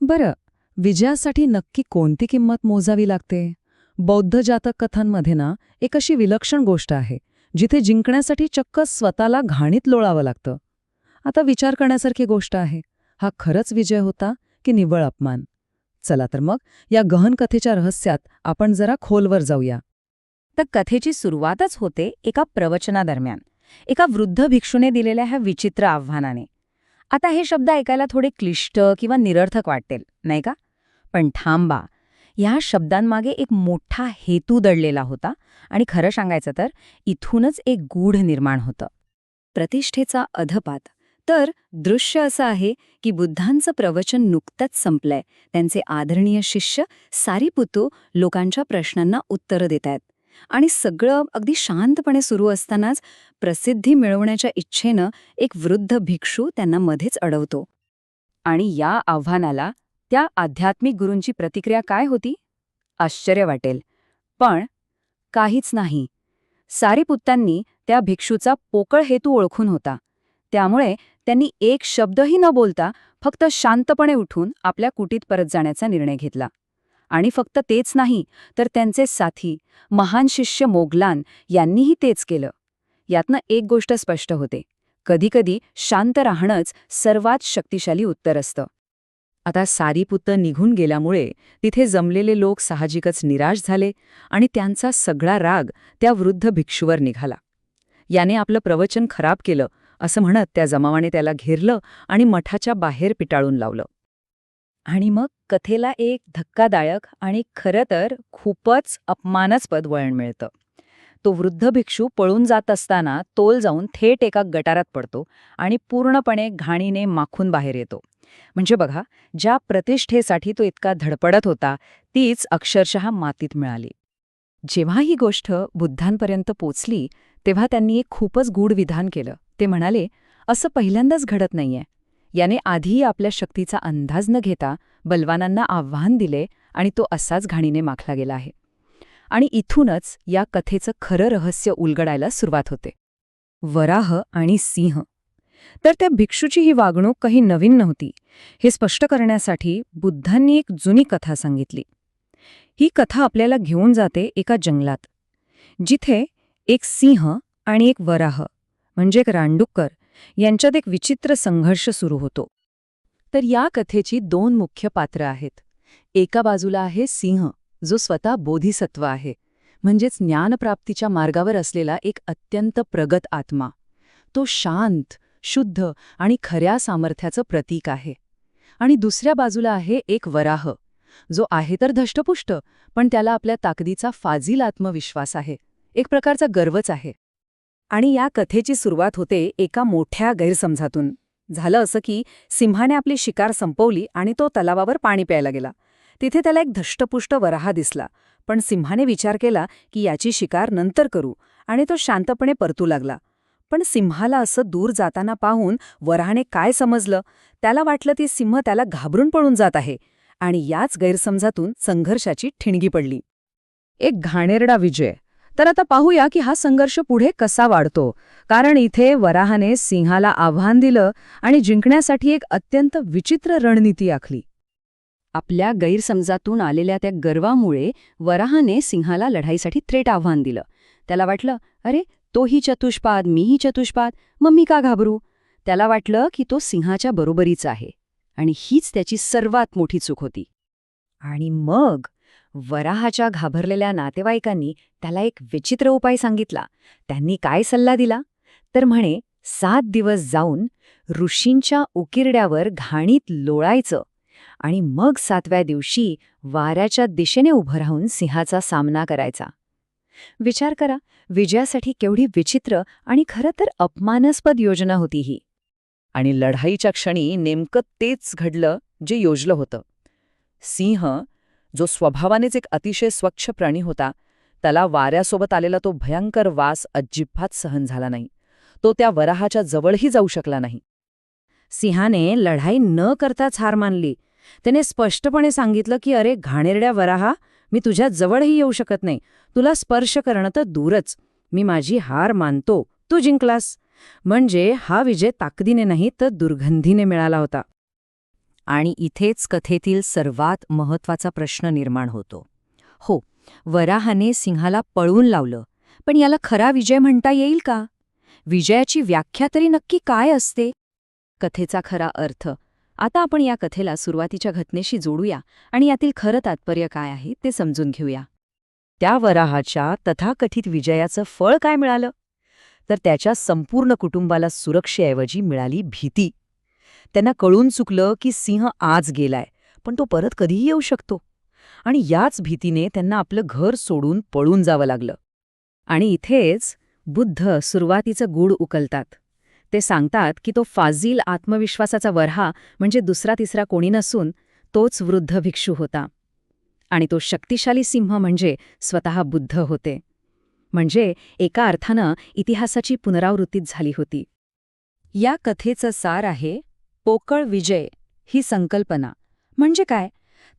बरं, विजयासाठी नक्की कोणती किंमत मोजावी लागते? बौद्ध जातक कथांमध्ये ना एक अशी विलक्षण गोष्ट आहे जिथे जिंकण्यासाठी चक्क स्वतःला घाणीत लोळावं लागतं. आता विचार करण्यासारखी गोष्ट आहे. हा खरंच विजय होता की निव्वळ अपमान? चला तर मग या गहन कथेच्या रहस्यात आपण जरा खोलवर जाऊया. तर कथेची सुरुवातच होते एका प्रवचनादरम्यान एका वृद्ध भिक्षूने दिलेल्या ह्या विचित्र आव्हानाने. आता हे शब्द ऐकायला थोडे क्लिष्ट किंवा निरर्थक वाटेल, नाही का? पण थांबा, ह्या शब्दांमागे एक मोठा हेतू दडलेला होता आणि खरं सांगायचं तर इथूनच एक गूढ निर्माण होतं. प्रतिष्ठेचा अधपात. तर दृश्य असं आहे की बुद्धांचं प्रवचन नुकतंच संपलंय. त्यांचे आदरणीय शिष्य सारीपुत्तू लोकांच्या प्रश्नांना उत्तरं देत आहेत आणि सगळं अगदी शांतपणे सुरू असतानाच प्रसिद्धी मिळवण्याच्या इच्छेनं एक वृद्ध भिक्षू त्यांना मध्येच अडवतो. आणि या आव्हानाला त्या आध्यात्मिक गुरूंची प्रतिक्रिया काय होती? आश्चर्य वाटेल, पण काहीच नाही. सारीपुत्तांनी त्या भिक्षूचा पोकळ हेतू ओळखून होता. त्यामुळे त्यांनी एक शब्दही न बोलता फक्त शांतपणे उठून आपल्या कुटीत परत जाण्याचा निर्णय घेतला. आणि फक्त तेच नाही, तर त्यांचे साथी महान शिष्य मोगलान यांनीही तेच केलं. यातनं एक गोष्ट स्पष्ट होते, कधीकधी शांत राहणंच सर्वात शक्तिशाली उत्तर असतं. आता सारीपुत्त निघून गेल्यामुळे तिथे जमलेले लोक साहजिकच निराश झाले आणि त्यांचा सगळा राग त्या वृद्ध भिक्षूवर निघाला. याने आपलं प्रवचन खराब केलं असं म्हणत त्या जमावाने त्याला घेरलं आणि मठाच्या बाहेर पिटाळून लावलं. आणि मग कथेला एक धक्कादायक आणि खरं तर खूपच अपमानास्पद वळण मिळतं. तो वृद्ध भिक्षू पळून जात असताना तोल जाऊन थेट एका गटारात पडतो आणि पूर्णपणे घाणीने माखून बाहेर येतो. म्हणजे बघा, ज्या प्रतिष्ठेसाठी तो इतका धडपडत होता तीच अक्षरशः मातीत मिळाली. जेव्हा ही गोष्ट बुद्धांपर्यंत पोचली तेव्हा त्यांनी एक खूपच गूढ विधान केलं. ते म्हणाले, असं पहिल्यांदाच घडत नाहीये. याने आधीही आपल्या शक्तीचा अंदाज न घेता बलवानांना आव्हान दिले आणि तो असाच घाणीने माखला गेला आहे. आणि इथूनच या कथेचं खरं रहस्य उलगडायला सुरुवात होते. वराह आणि सिंह. तर त्या भिक्षूची ही वागणूक काही नवीन नव्हती हे स्पष्ट करण्यासाठी बुद्धांनी एक जुनी कथा सांगितली. ही कथा आपल्याला घेऊन जाते एका जंगलात, जिथे एक सिंह आणि एक वराह म्हणजे एक रांडुक्कर यांच्यात एक विचित्र संघर्ष सुरू होतो. तर या कथेची दोन मुख्य पात्र आहेत. एका बाजूला आहे सिंह, जो स्वतः बोधिसत्व आहे, म्हणजेच ज्ञानप्राप्तीच्या मार्गावर असलेला एक अत्यंत प्रगत आत्मा. तो शांत, शुद्ध आणि खऱ्या सामर्थ्याचं प्रतीक आहे. आणि दुसऱ्या बाजूला आहे एक वराह, जो आहे तर धष्टपुष्ट, पण त्याला आपल्या ताकदीचा फाजील आत्मविश्वास आहे, एक प्रकारचा गर्वच आहे. आणि या कथेची सुरुवात होते एका मोठ्या गैरसमजातून. झालं असं की सिंहाने आपली शिकार संपवली आणि तो तलावावर पाणी प्यायला गेला. तिथे त्याला एक धष्टपुष्ट वराह दिसला, पण सिंहाने विचार केला की याची शिकार नंतर करू आणि तो शांतपणे परतू लागला. पण सिंहाला असं दूर जाताना पाहून वराहाने काय समजलं, त्याला वाटलं ती सिंह त्याला घाबरून पळून जात आहे आणि याच गैरसमजातून संघर्षाची ठिणगी पडली. एक घाणेरडा विजय. तर आता पाहूया की हा संघर्ष पुढे कसा वाढतो, कारण इथे वराहाने सिंहाला आव्हान दिलं आणि जिंकण्यासाठी एक अत्यंत विचित्र रणनीती आखली. आपल्या गैरसमजातून आलेल्या त्या गर्वामुळे वराहाने सिंहाला लढाईसाठी थेट आव्हान दिलं. त्याला वाटलं, अरे तोही चतुष्पाद, मीही चतुष्पाद, मग मी का घाबरू? त्याला वाटलं की तो सिंहाच्या बरोबरीचा आहे आणि हीच त्याची सर्वात मोठी चूक होती. आणि मग वराहाच्या घाबरलेल्या नातेवाईकांनी त्याला एक विचित्र उपाय सांगितला. त्यांनी काय सल्ला दिला? तर म्हणे 7 दिवस जाऊन ऋषींच्या उकिरड्यावर घाणीत लोळायचं आणि मग 7व्या दिवशी वाऱ्याच्या दिशेने उभं राहून सिंहाचा सामना करायचा. विचार करा, विजयासाठी केवढी विचित्र आणि खरं तर अपमानास्पद योजना होती ही. आणि लढाईच्या क्षणी नेमकं तेच घडलं जे योजलं होतं. सिंह, जो स्वभावानेच एक अतिशय स्वच्छ प्राणी होता, त्याला वाऱ्यासोबत आलेला तो भयंकर वास अजिबात सहन झाला नाही. तो त्या वराहाच्या जवळही जाऊ शकला नाही. सिंहाने लढाई न करताच हार मानली. त्याने स्पष्टपणे सांगितलं की अरे घाणेरड्या वराहा, मी तुझ्या जवळही येऊ शकत नाही. तुला स्पर्श करणं तर दूरच. मी माझी हार मानतो, तू जिंकलास. म्हणजे हा विजय ताकदीने नाही तर दुर्गंधीने मिळाला होता. आणि इथेच कथेतील सर्वात महत्वाचा प्रश्न निर्माण होतो. हो, वराहाने सिंहाला पळवून लावलं, पण याला खरा विजय म्हणता येईल का? विजयाची व्याख्या तरी नक्की काय असते? कथेचा खरा अर्थ. आता आपण या कथेला सुरुवातीच्या घटनेशी जोडूया आणि यातील खरं तात्पर्य काय आहे ते समजून घेऊया. त्या वराहाच्या तथाकथित विजयाचं फळ काय मिळालं? तर त्याच्या संपूर्ण कुटुंबाला सुरक्षेऐवजी मिळाली भीती. त्यांना कळून चुकलं की सिंह आज गेलाय, पण तो परत कधीही येऊ शकतो. आणि याच भीतीने त्यांना आपलं घर सोडून पळून जावं लागलं. आणि इथेच बुद्ध सुरुवातीचं गूढ उकलतात. ते सांगतात की तो फाजील आत्मविश्वासाचा वऱ्हा म्हणजे दुसरा तिसरा कोणी नसून तोच वृद्ध भिक्षू होता. आणि तो शक्तिशाली सिंह म्हणजे स्वतः बुद्ध होते. म्हणजे एका अर्थानं इतिहासाची पुनरावृत्तीच झाली होती. या कथेचं सार आहे पोकळ विजय ही संकल्पना. म्हणजे काय?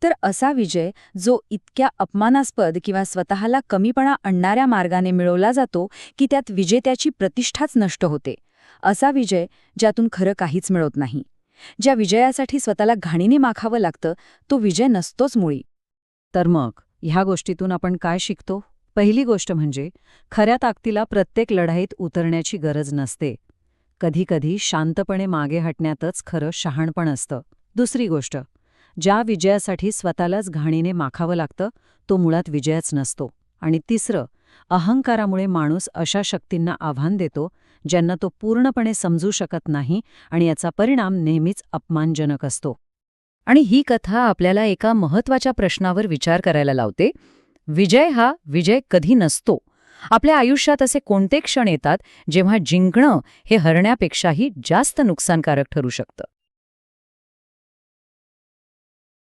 तर असा विजय जो इतक्या अपमानास्पद किंवा स्वतःला कमीपणा आणणाऱ्या मार्गाने मिळवला जातो की त्यात विजेत्याची प्रतिष्ठाच नष्ट होते. असा विजय ज्यातून खरं काहीच मिळत नाही. ज्या विजयासाठी स्वतःला घाणीने माखावं लागतं तो विजय नसतोच मुळी. तर मग ह्या गोष्टीतून आपण काय शिकतो? पहिली गोष्ट म्हणजे खऱ्या ताकदीला प्रत्येक लढाईत उतरण्याची गरज नसते. कधीकधी शांतपणे मागे हटण्यातच खरं शहाणपण असतं. दुसरी गोष्ट, ज्या विजयासाठी स्वतःलाच घाणीने माखावं लागतं तो मुळात विजयच नसतो. आणि तिसरं, अहंकारामुळे माणूस अशा शक्तींना आव्हान देतो ज्यांना तो पूर्णपणे समजू शकत नाही आणि याचा परिणाम नेहमीच अपमानजनक असतो. आणि ही कथा आपल्याला एका महत्त्वाच्या प्रश्नावर विचार करायला लावते. विजय हा विजय कधी नसतो. आपल्या आयुष्यात असे कोणते क्षण येतात जेव्हा जिंकणं हे हरण्यापेक्षाही जास्त नुकसानकारक ठरू शकतं?